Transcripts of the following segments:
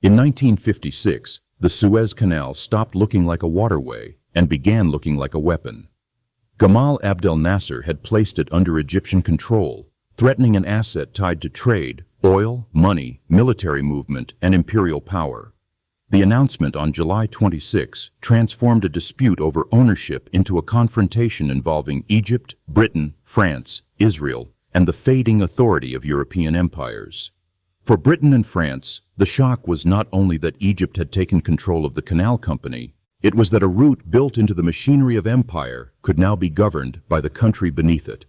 In 1956, the Suez Canal stopped looking like a waterway and began looking like a weapon. Gamal Abdel Nasser had placed it under Egyptian control, threatening an asset tied to trade, oil, money, military movement, and imperial power. The announcement on July 26 transformed a dispute over ownership into a confrontation involving Egypt, Britain, France, Israel, and the fading authority of European empires. For Britain and France, the shock was not only that Egypt had taken control of the canal company, it was that a route built into the machinery of empire could now be governed by the country beneath it.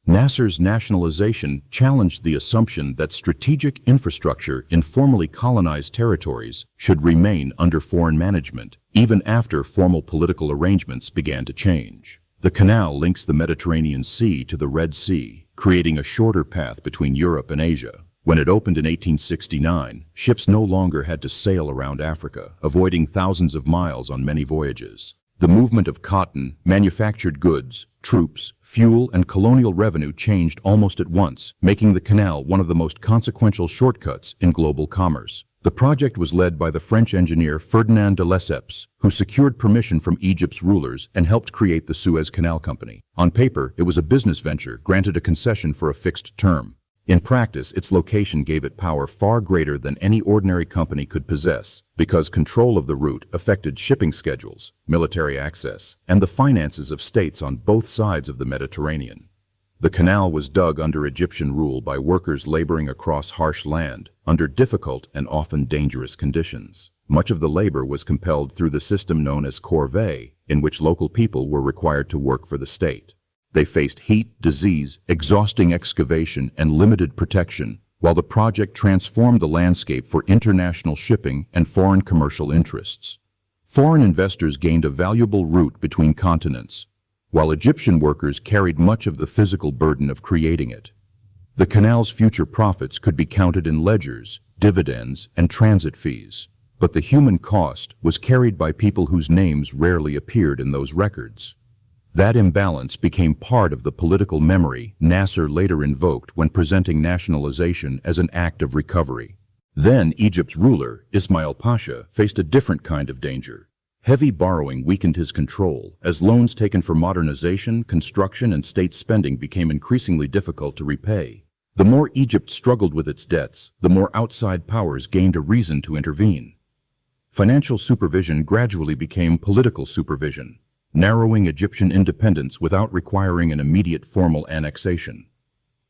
Nasser's nationalization challenged the assumption that strategic infrastructure in formerly colonized territories should remain under foreign management, even after formal political arrangements began to change. The canal links the Mediterranean Sea to the Red Sea, creating a shorter path between Europe and Asia. When it opened in 1869, ships no longer had to sail around Africa, avoiding thousands of miles on many voyages. The movement of cotton, manufactured goods, troops, fuel, and colonial revenue changed almost at once, making the canal one of the most consequential shortcuts in global commerce. The project was led by the French engineer Ferdinand de Lesseps, who secured permission from Egypt's rulers and helped create the Suez Canal Company. On paper, it was a business venture granted a concession for a fixed term. In practice, its location gave it power far greater than any ordinary company could possess, because control of the route affected shipping schedules, military access, and the finances of states on both sides of the Mediterranean. The canal was dug under Egyptian rule by workers laboring across harsh land, under difficult and often dangerous conditions. Much of the labor was compelled through the system known as corvée, in which local people were required to work for the state. They faced heat, disease, exhausting excavation, and limited protection, while the project transformed the landscape for international shipping and foreign commercial interests. Foreign investors gained a valuable route between continents, while Egyptian workers carried much of the physical burden of creating it. The canal's future profits could be counted in ledgers, dividends, and transit fees, but the human cost was carried by people whose names rarely appeared in those records. That imbalance became part of the political memory Nasser later invoked when presenting nationalization as an act of recovery. Then Egypt's ruler, Ismail Pasha, faced a different kind of danger. Heavy borrowing weakened his control, as loans taken for modernization, construction, and state spending became increasingly difficult to repay. The more Egypt struggled with its debts, the more outside powers gained a reason to intervene. Financial supervision gradually became political supervision, narrowing Egyptian independence without requiring an immediate formal annexation.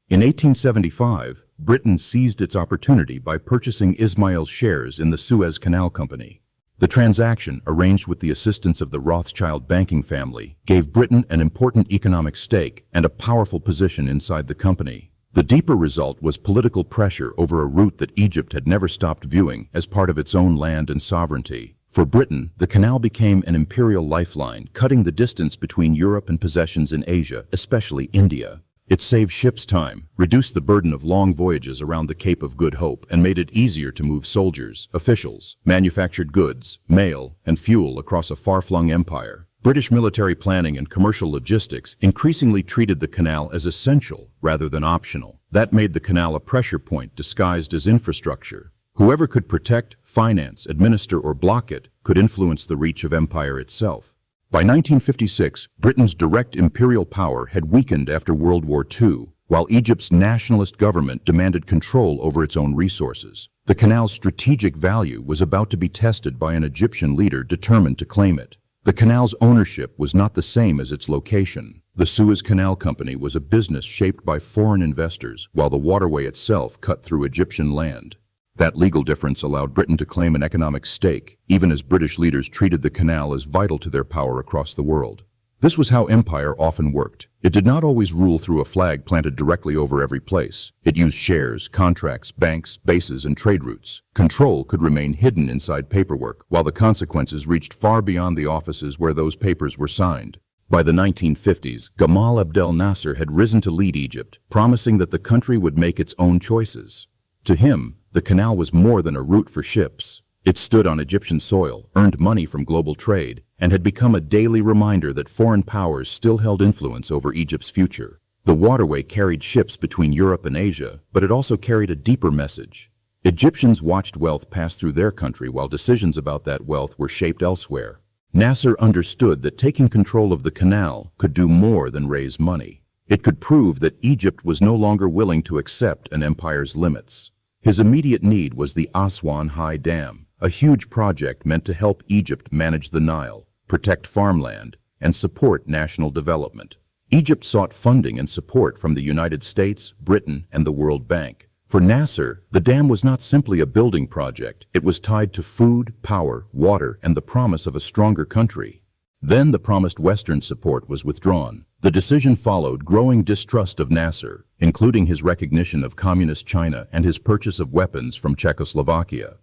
In 1875, Britain seized its opportunity by purchasing Ismail's shares in the Suez Canal Company. The transaction, arranged with the assistance of the Rothschild banking family, gave Britain an important economic stake and a powerful position inside the company. The deeper result was political pressure over a route that Egypt had never stopped viewing as part of its own land and sovereignty. For Britain, the canal became an imperial lifeline, cutting the distance between Europe and possessions in Asia, especially India. It saved ships time, reduced the burden of long voyages around the Cape of Good Hope, and made it easier to move soldiers, officials, manufactured goods, mail, and fuel across a far-flung empire. British military planning and commercial logistics increasingly treated the canal as essential rather than optional. That made the canal a pressure point disguised as infrastructure. Whoever could protect, finance, administer, or block it could influence the reach of empire itself. By 1956, Britain's direct imperial power had weakened after World War II, while Egypt's nationalist government demanded control over its own resources. The canal's strategic value was about to be tested by an Egyptian leader determined to claim it. The canal's ownership was not the same as its location. The Suez Canal Company was a business shaped by foreign investors, while the waterway itself cut through Egyptian land. That legal difference allowed Britain to claim an economic stake, even as British leaders treated the canal as vital to their power across the world. This was how empire often worked. It did not always rule through a flag planted directly over every place. It used shares, contracts, banks, bases, and trade routes. Control could remain hidden inside paperwork, while the consequences reached far beyond the offices where those papers were signed. By the 1950s, Gamal Abdel Nasser had risen to lead Egypt, promising that the country would make its own choices. To him, the canal was more than a route for ships. It stood on Egyptian soil, earned money from global trade, and had become a daily reminder that foreign powers still held influence over Egypt's future. The waterway carried ships between Europe and Asia, but it also carried a deeper message. Egyptians watched wealth pass through their country while decisions about that wealth were shaped elsewhere. Nasser understood that taking control of the canal could do more than raise money. It could prove that Egypt was no longer willing to accept an empire's limits. His immediate need was the Aswan High Dam, a huge project meant to help Egypt manage the Nile, protect farmland, and support national development. Egypt sought funding and support from the United States, Britain, and the World Bank. For Nasser, the dam was not simply a building project. It was tied to food, power, water, and the promise of a stronger country. Then the promised Western support was withdrawn. The decision followed growing distrust of Nasser, including his recognition of Communist China and his purchase of weapons from Czechoslovakia.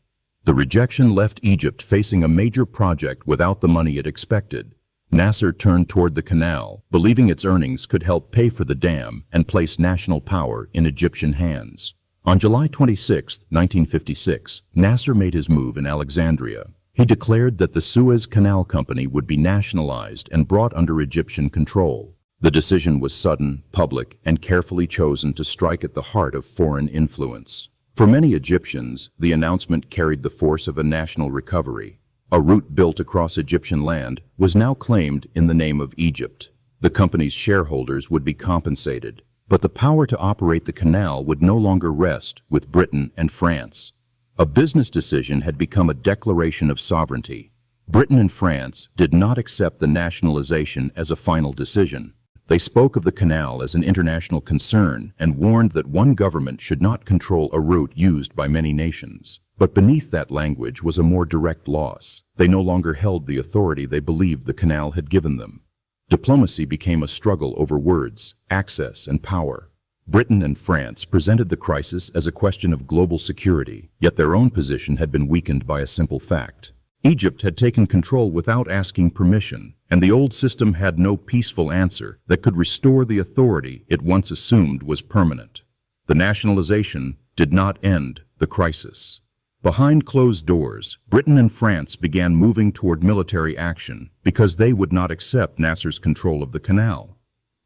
The rejection left Egypt facing a major project without the money it expected. Nasser turned toward the canal, believing its earnings could help pay for the dam and place national power in Egyptian hands. On July 26, 1956, Nasser made his move in Alexandria. He declared that the Suez Canal Company would be nationalized and brought under Egyptian control. The decision was sudden, public, and carefully chosen to strike at the heart of foreign influence. For many Egyptians, the announcement carried the force of a national recovery. A route built across Egyptian land was now claimed in the name of Egypt. The company's shareholders would be compensated, but the power to operate the canal would no longer rest with Britain and France. A business decision had become a declaration of sovereignty. Britain and France did not accept the nationalization as a final decision. They spoke of the canal as an international concern and warned that one government should not control a route used by many nations. But beneath that language was a more direct loss. They no longer held the authority they believed the canal had given them. Diplomacy became a struggle over words, access, and power. Britain and France presented the crisis as a question of global security, yet their own position had been weakened by a simple fact. Egypt had taken control without asking permission, and the old system had no peaceful answer that could restore the authority it once assumed was permanent. The nationalization did not end the crisis. Behind closed doors, Britain and France began moving toward military action because they would not accept Nasser's control of the canal.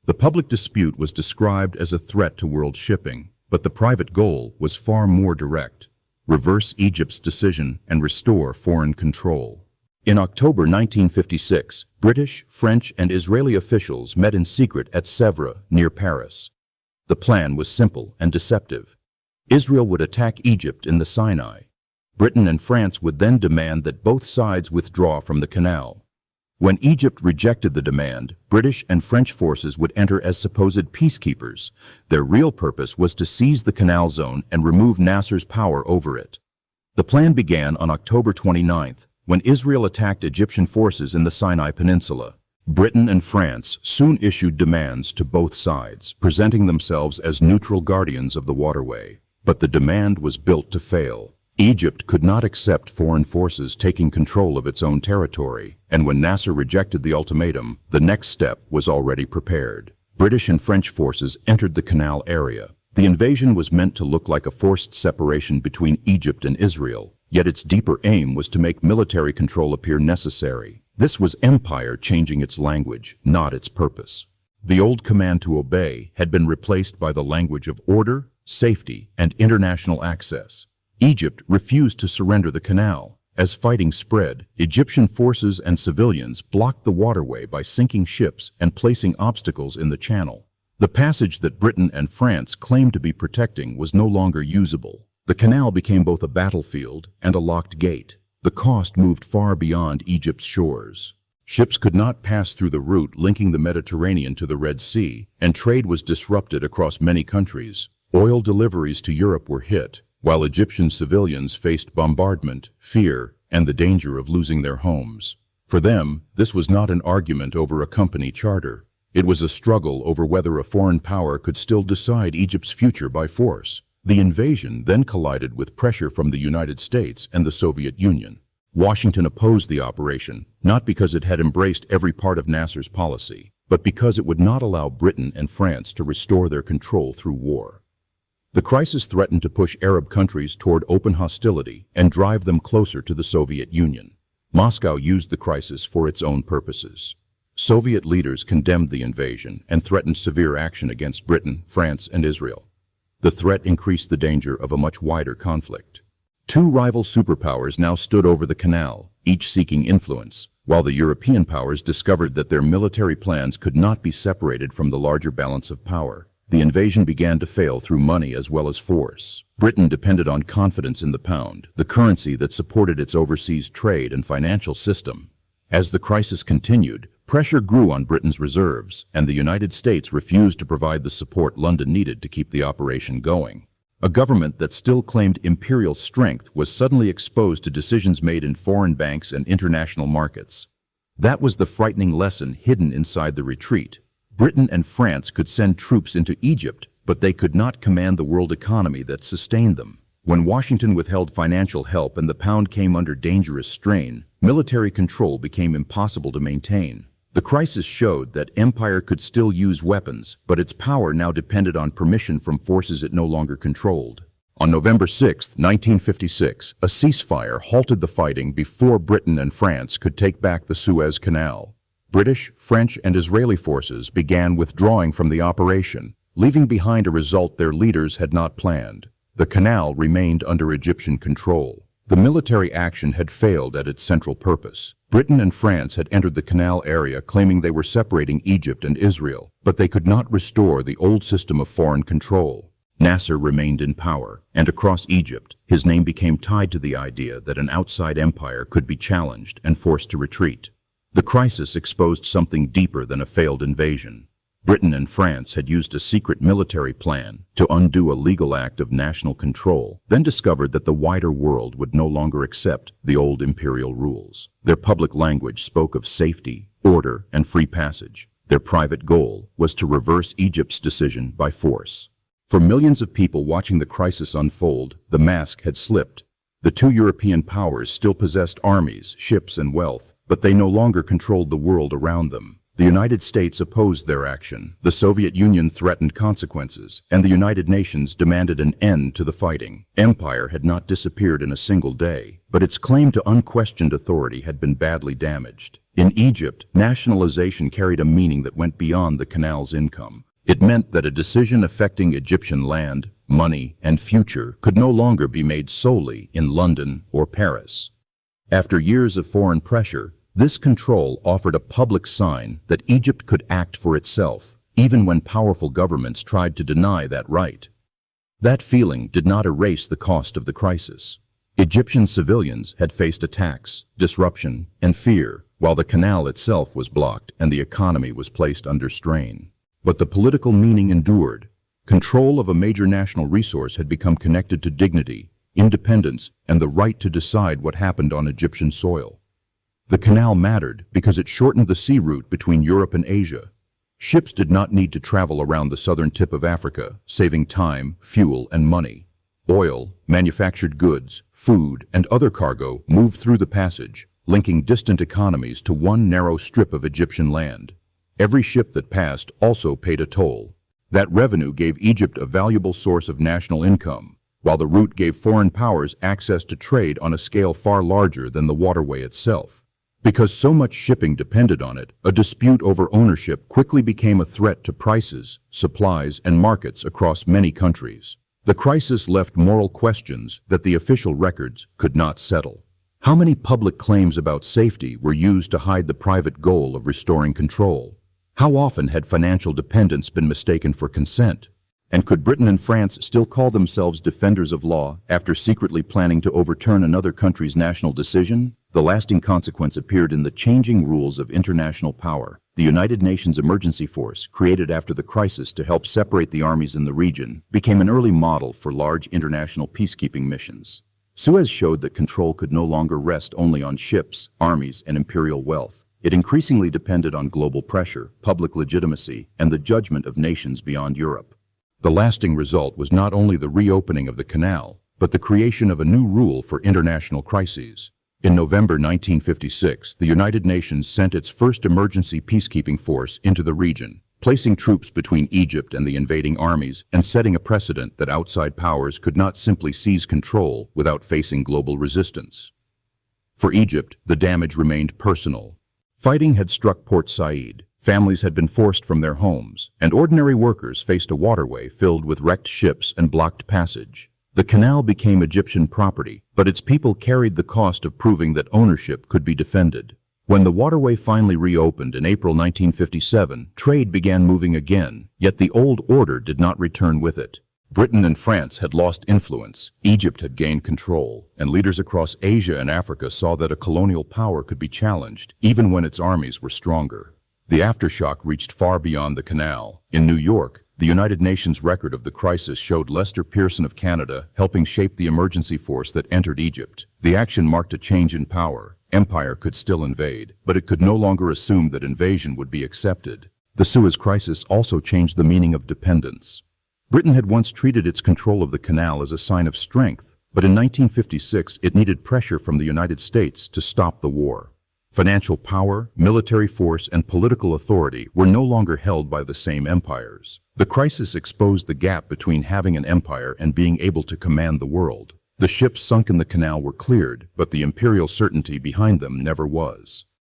The public dispute was described as a threat to world shipping, but the private goal was far more direct: reverse Egypt's decision and restore foreign control. In October 1956, British, French, and Israeli officials met in secret at Sèvres, near Paris. The plan was simple and deceptive. Israel would attack Egypt in the Sinai. Britain and France would then demand that both sides withdraw from the canal. When Egypt rejected the demand, British and French forces would enter as supposed peacekeepers. Their real purpose was to seize the canal zone and remove Nasser's power over it. The plan began on October 29th, when Israel attacked Egyptian forces in the Sinai Peninsula. Britain and France soon issued demands to both sides, presenting themselves as neutral guardians of the waterway. But the demand was built to fail. Egypt could not accept foreign forces taking control of its own territory, and when Nasser rejected the ultimatum, the next step was already prepared. British and French forces entered the canal area. The invasion was meant to look like a forced separation between Egypt and Israel, yet its deeper aim was to make military control appear necessary. This was empire changing its language, not its purpose. The old command to obey had been replaced by the language of order, safety, and international access. Egypt refused to surrender the canal. As fighting spread, Egyptian forces and civilians blocked the waterway by sinking ships and placing obstacles in the channel. The passage that Britain and France claimed to be protecting was no longer usable. The canal became both a battlefield and a locked gate. The cost moved far beyond Egypt's shores. Ships could not pass through the route linking the Mediterranean to the Red Sea, and trade was disrupted across many countries. Oil deliveries to Europe were hit, while Egyptian civilians faced bombardment, fear, and the danger of losing their homes. For them, this was not an argument over a company charter. It was a struggle over whether a foreign power could still decide Egypt's future by force. The invasion then collided with pressure from the United States and the Soviet Union. Washington opposed the operation, not because it had embraced every part of Nasser's policy, but because it would not allow Britain and France to restore their control through war. The crisis threatened to push Arab countries toward open hostility and drive them closer to the Soviet Union. Moscow used the crisis for its own purposes. Soviet leaders condemned the invasion and threatened severe action against Britain, France, and Israel. The threat increased the danger of a much wider conflict. Two rival superpowers now stood over the canal, each seeking influence, while the European powers discovered that their military plans could not be separated from the larger balance of power. The invasion began to fail through money as well as force. Britain depended on confidence in the pound, the currency that supported its overseas trade and financial system. As the crisis continued, pressure grew on Britain's reserves, and the United States refused to provide the support London needed to keep the operation going. A government that still claimed imperial strength was suddenly exposed to decisions made in foreign banks and international markets. That was the frightening lesson hidden inside the retreat. Britain and France could send troops into Egypt, but they could not command the world economy that sustained them. When Washington withheld financial help and the pound came under dangerous strain, military control became impossible to maintain. The crisis showed that empire could still use weapons, but its power now depended on permission from forces it no longer controlled. On November 6, 1956, a ceasefire halted the fighting before Britain and France could take back the Suez Canal. British, French, and Israeli forces began withdrawing from the operation, leaving behind a result their leaders had not planned. The canal remained under Egyptian control. The military action had failed at its central purpose. Britain and France had entered the canal area claiming they were separating Egypt and Israel, but they could not restore the old system of foreign control. Nasser remained in power, and across Egypt, his name became tied to the idea that an outside empire could be challenged and forced to retreat. The crisis exposed something deeper than a failed invasion. Britain and France had used a secret military plan to undo a legal act of national control, then discovered that the wider world would no longer accept the old imperial rules. Their public language spoke of safety, order, and free passage. Their private goal was to reverse Egypt's decision by force. For millions of people watching the crisis unfold, the mask had slipped. The two European powers still possessed armies, ships, and wealth, but they no longer controlled the world around them. The United States opposed their action, the Soviet Union threatened consequences, and the United Nations demanded an end to the fighting. Empire had not disappeared in a single day, but its claim to unquestioned authority had been badly damaged. In Egypt, nationalization carried a meaning that went beyond the canal's income. It meant that a decision affecting Egyptian land, money, and future could no longer be made solely in London or Paris. After years of foreign pressure, this control offered a public sign that Egypt could act for itself, even when powerful governments tried to deny that right. That feeling did not erase the cost of the crisis. Egyptian civilians had faced attacks, disruption, and fear, while the canal itself was blocked and the economy was placed under strain. But the political meaning endured. Control of a major national resource had become connected to dignity, independence, and the right to decide what happened on Egyptian soil. The canal mattered because it shortened the sea route between Europe and Asia. Ships did not need to travel around the southern tip of Africa, saving time, fuel, and money. Oil, manufactured goods, food, and other cargo moved through the passage, linking distant economies to one narrow strip of Egyptian land. Every ship that passed also paid a toll. That revenue gave Egypt a valuable source of national income, while the route gave foreign powers access to trade on a scale far larger than the waterway itself. Because so much shipping depended on it, a dispute over ownership quickly became a threat to prices, supplies, and markets across many countries. The crisis left moral questions that the official records could not settle. How many public claims about safety were used to hide the private goal of restoring control? How often had financial dependence been mistaken for consent? And could Britain and France still call themselves defenders of law after secretly planning to overturn another country's national decision? The lasting consequence appeared in the changing rules of international power. The United Nations Emergency Force, created after the crisis to help separate the armies in the region, became an early model for large international peacekeeping missions. Suez showed that control could no longer rest only on ships, armies, and imperial wealth. It increasingly depended on global pressure, public legitimacy, and the judgment of nations beyond Europe. The lasting result was not only the reopening of the canal, but the creation of a new rule for international crises. In November 1956, the United Nations sent its first emergency peacekeeping force into the region, placing troops between Egypt and the invading armies and setting a precedent that outside powers could not simply seize control without facing global resistance. For Egypt, the damage remained personal. Fighting had struck Port Said, families had been forced from their homes, and ordinary workers faced a waterway filled with wrecked ships and blocked passage. The canal became Egyptian property, but its people carried the cost of proving that ownership could be defended. When the waterway finally reopened in April 1957, trade began moving again, yet the old order did not return with it. Britain and France had lost influence, Egypt had gained control, and leaders across Asia and Africa saw that a colonial power could be challenged, even when its armies were stronger. The aftershock reached far beyond the canal. In New York, the United Nations record of the crisis showed Lester Pearson of Canada helping shape the emergency force that entered Egypt. The action marked a change in power. Empire could still invade, but it could no longer assume that invasion would be accepted. The Suez Crisis also changed the meaning of dependence. Britain had once treated its control of the canal as a sign of strength, but in 1956 it needed pressure from the United States to stop the war. Financial power, military force, and political authority were no longer held by the same empires. The crisis exposed the gap between having an empire and being able to command the world. The ships sunk in the canal were cleared, but the imperial certainty behind them never was.